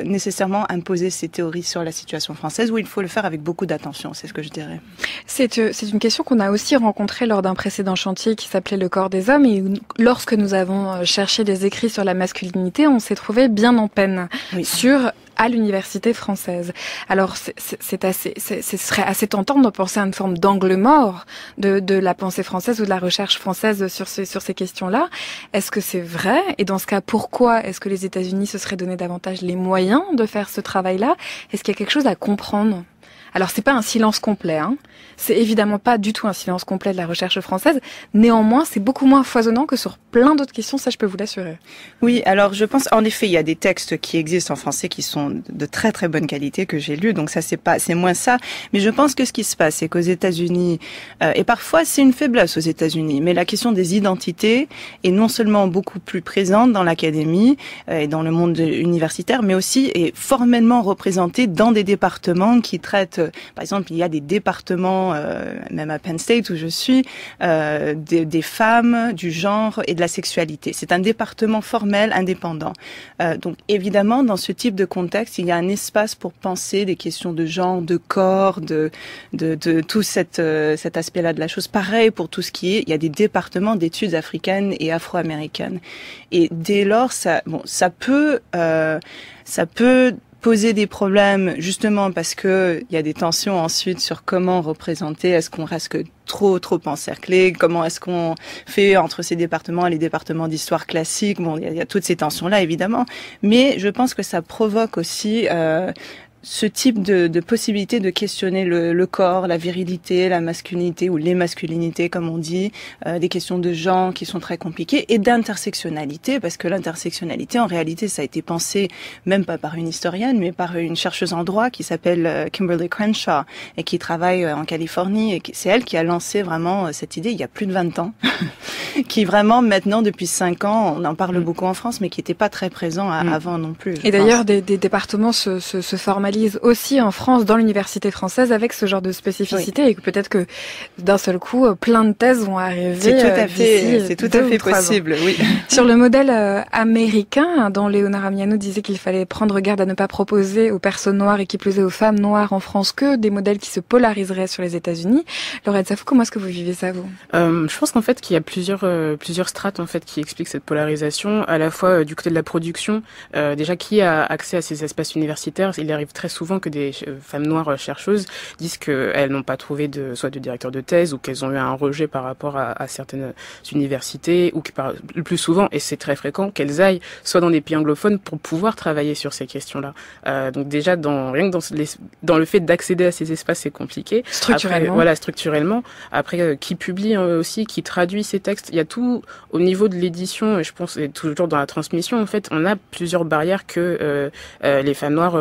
Speaker 2: nécessairement imposer ces théories sur la situation française, où il faut le faire avec beaucoup d'attention, c'est ce que je dirais.
Speaker 1: C'est une question qu'on a aussi rencontrée lors d'un précédent chantier qui s'appelait Le corps des hommes, et lorsque nous avons cherché des écrits sur la masculinité, on s'est trouvé bien en peine à l'université française. Alors, ce serait assez tentant de penser à une forme d'angle mort de la pensée française ou de la recherche française sur ces questions-là. Est-ce que c'est vrai? Et dans ce cas, pourquoi est-ce que les États-Unis se seraient donné davantage les moyens de faire ce travail-là? Est-ce qu'il y a quelque chose à comprendre Alors c'est pas un silence complet, hein. C'est évidemment pas du tout un silence complet de la recherche française. Néanmoins, c'est beaucoup moins foisonnant que sur plein d'autres questions, ça je peux vous l'assurer.
Speaker 2: Oui, alors je pense, en effet, il y a des textes qui existent en français qui sont de très très bonne qualité que j'ai lus, donc ça c'est moins ça. Mais je pense que ce qui se passe, c'est qu'aux États-Unis, et parfois c'est une faiblesse aux États-Unis, mais la question des identités est non seulement beaucoup plus présente dans l'académie et dans le monde universitaire, mais aussi est formellement représentée dans des départements qui traitent, par exemple, il y a des départements, même à Penn State où je suis, des femmes, du genre et de la sexualité. C'est un département formel, indépendant. Donc évidemment, dans ce type de contexte, il y a un espace pour penser des questions de genre, de corps, de tout cet aspect-là de la chose. Pareil pour tout ce qui est, il y a des départements d'études africaines et afro-américaines. Et dès lors, ça peut poser des problèmes justement parce que il y a des tensions ensuite sur comment représenter, est-ce qu'on reste que trop encerclé, comment est-ce qu'on fait entre ces départements et les départements d'histoire classique. Bon, il y a toutes ces tensions-là évidemment, mais je pense que ça provoque aussi ce type de possibilité de questionner le corps, la virilité, la masculinité ou les masculinités comme on dit, des questions de genre qui sont très compliquées et d'intersectionnalité parce que l'intersectionnalité en réalité ça a été pensé même pas par une historienne mais par une chercheuse en droit qui s'appelle Kimberly Crenshaw et qui travaille en Californie et c'est elle qui a lancé vraiment cette idée il y a plus de 20 ans qui vraiment maintenant depuis 5 ans on en parle beaucoup en France mais qui n'était pas très présent avant non plus.
Speaker 1: Et d'ailleurs des départements se formalisent aussi en France, dans l'université française, avec ce genre de spécificité, oui. Et que peut-être que d'un seul coup, plein de thèses vont arriver.
Speaker 2: C'est tout à fait possible, oui.
Speaker 1: Sur le modèle américain, dont Léonard Amiano disait qu'il fallait prendre garde à ne pas proposer aux personnes noires et qui plus est aux femmes noires en France que des modèles qui se polariseraient sur les États-Unis. Laurette Safou, comment est-ce que vous vivez ça, vous?
Speaker 3: Je pense qu'en fait qu'il y a plusieurs strates en fait qui expliquent cette polarisation, à la fois du côté de la production. Déjà, qui a accès à ces espaces universitaires? Il arrive très souvent que des femmes noires chercheuses disent qu'elles n'ont pas trouvé soit de directeur de thèse ou qu'elles ont eu un rejet par rapport à certaines universités ou que le plus souvent, et c'est très fréquent, qu'elles aillent soit dans des pays anglophones pour pouvoir travailler sur ces questions-là. Donc déjà, rien que dans le fait d'accéder à ces espaces, c'est compliqué.
Speaker 1: Structurellement.
Speaker 3: Après, voilà, structurellement. Après, qui publie aussi, qui traduit ces textes. Il y a tout au niveau de l'édition, et je pense, et toujours dans la transmission, en fait, on a plusieurs barrières que les femmes noires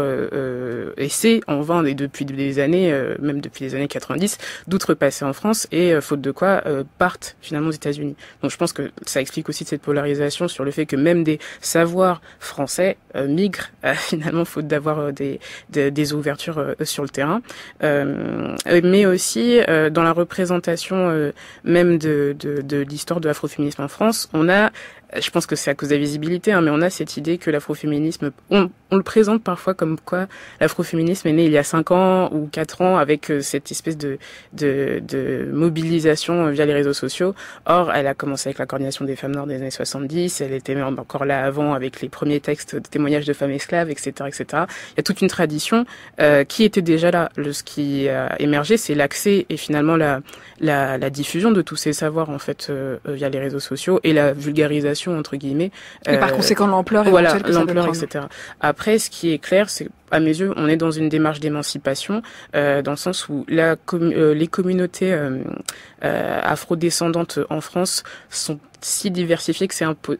Speaker 3: essaient en vain et depuis des années, même depuis les années 90, d'outrepasser en France et faute de quoi partent finalement aux États-Unis. Donc je pense que ça explique aussi cette polarisation sur le fait que même des savoirs français migrent finalement faute d'avoir des ouvertures sur le terrain. Mais aussi dans la représentation même de l'histoire de l'afroféminisme en France, on a, je pense que c'est à cause de la visibilité, mais on a cette idée que l'afroféminisme, on le présente parfois comme quoi l'afroféminisme est né il y a 5 ans ou 4 ans avec cette espèce de mobilisation via les réseaux sociaux. Or, elle a commencé avec la coordination des femmes noires des années 70, elle était même encore là avant avec les premiers textes de témoignages de femmes esclaves, etc., etc. Il y a toute une tradition qui était déjà là. Ce qui a émergé, c'est l'accès et finalement la diffusion de tous ces savoirs en fait via les réseaux sociaux et la vulgarisation entre guillemets.
Speaker 1: Et par conséquent l'ampleur
Speaker 3: éventuelle
Speaker 1: que ça peut prendre.
Speaker 3: Etc. Après, ce qui est clair, c'est à mes yeux, on est dans une démarche d'émancipation, dans le sens où les communautés afrodescendantes en France sont si diversifiées que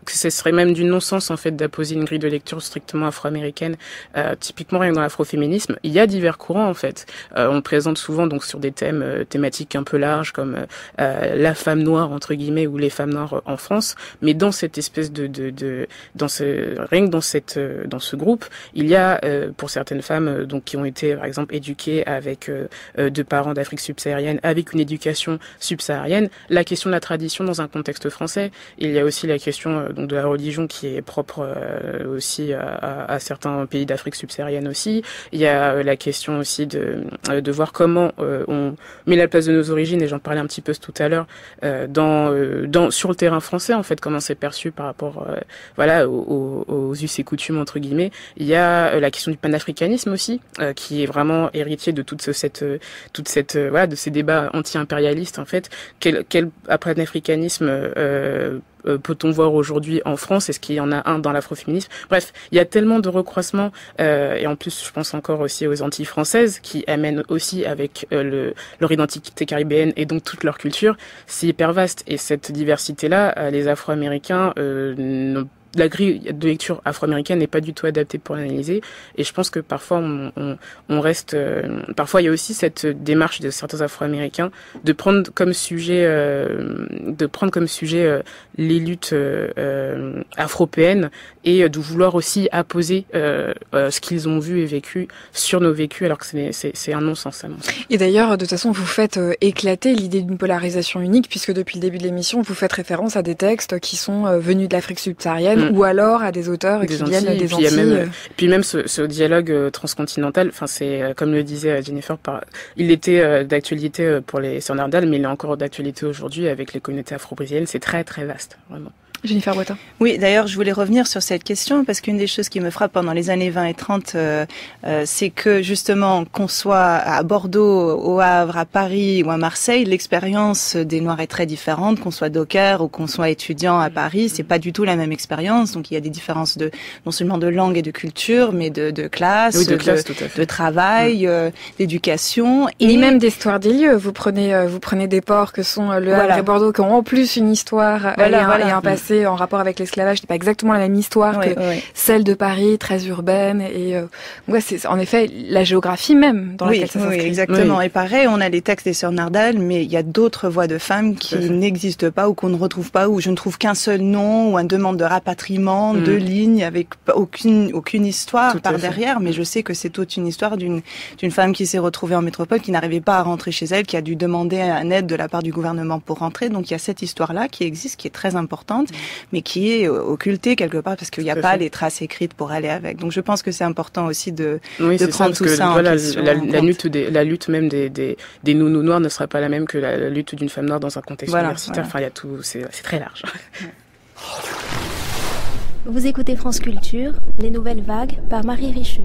Speaker 3: ce serait même du non-sens en fait d'apposer une grille de lecture strictement afro-américaine. Typiquement, rien dans l'afroféminisme, il y a divers courants en fait. On le présente souvent donc sur des thématiques un peu larges comme la femme noire entre guillemets ou les femmes noires en France, mais dans cette espèce dans ce groupe, il y a pour certaines femmes donc qui ont été par exemple éduquées avec de parents d'Afrique subsaharienne avec une éducation subsaharienne, la question de la tradition dans un contexte français. Il y a aussi la question donc de la religion qui est propre aussi à certains pays d'Afrique subsaharienne aussi. Il y a la question aussi de voir comment on met la place de nos origines, et j'en parlais un petit peu tout à l'heure, sur le terrain français en fait, comment c'est perçu par rapport aux us et coutumes entre guillemets. Il y a la question du panafricanisme panafricanisme aussi, qui est vraiment héritier de toute cette voilà, de ces débats anti-impérialistes en fait. Quel panafricanisme peut-on voir aujourd'hui en France? Est-ce qu'il y en a un dans l'afroféminisme? Bref, il y a tellement de recroisements, et en plus, je pense encore aussi aux Antilles françaises, qui amènent aussi avec leur identité caribéenne et donc toute leur culture. C'est hyper vaste. Et cette diversité-là, les Afro-Américains la grille de lecture afro-américaine n'est pas du tout adaptée pour l'analyser, et je pense que parfois on reste parfois il y a aussi cette démarche de certains Afro-Américains de prendre comme sujet les luttes afropéennes, et de vouloir aussi apposer ce qu'ils ont vu et vécu sur nos vécus, alors que c'est un non-sens à mon sens.
Speaker 1: Et d'ailleurs, de toute façon, vous faites éclater l'idée d'une polarisation unique, puisque depuis le début de l'émission, vous faites référence à des textes qui sont venus de l'Afrique subsaharienne, ou alors à des auteurs qui viennent des Antilles.
Speaker 3: Puis même ce dialogue transcontinental, enfin c'est comme le disait Jennifer, il était d'actualité pour les Sœurs Nardal, mais il est encore d'actualité aujourd'hui avec les communautés afro-brésiliennes. C'est très très vaste, vraiment.
Speaker 1: Jennifer Boitin.
Speaker 2: Oui, d'ailleurs, je voulais revenir sur cette question parce qu'une des choses qui me frappe pendant les années 20 et 30, c'est que justement, qu'on soit à Bordeaux, au Havre, à Paris ou à Marseille, l'expérience des Noirs est très différente. Qu'on soit docker ou qu'on soit étudiant à Paris, c'est pas du tout la même expérience. Donc, il y a des différences non seulement de langue et de culture, mais de classe,
Speaker 3: oui, de
Speaker 2: travail, d'éducation.
Speaker 1: Et même d'histoire des lieux. Vous prenez des ports que sont le Havre et Bordeaux, qui ont en plus une histoire et un passé en rapport avec l'esclavage. C'est pas exactement la même histoire que celle de Paris, très urbaine, et c'est en effet la géographie même dans laquelle ça s'inscrit.
Speaker 2: Oui, exactement. Et pareil, on a les textes des Sœurs Nardal, mais il y a d'autres voix de femmes qui n'existent pas ou qu'on ne retrouve pas, où je ne trouve qu'un seul nom ou une demande de rapatriement, deux lignes avec aucune histoire par derrière, mais je sais que c'est toute une histoire d'une femme qui s'est retrouvée en métropole, qui n'arrivait pas à rentrer chez elle, qui a dû demander une aide de la part du gouvernement pour rentrer. Donc il y a cette histoire-là qui existe, qui est très importante, mais qui est occultée quelque part parce qu'il n'y a pas les traces écrites pour aller avec. Donc je pense que c'est important aussi de prendre tout ça en question.
Speaker 3: La lutte même des nounous noirs ne sera pas la même que la lutte d'une femme noire dans un contexte universitaire. Enfin, il y a tout, c'est très large.
Speaker 7: Vous écoutez France Culture, les nouvelles vagues par Marie Richeux.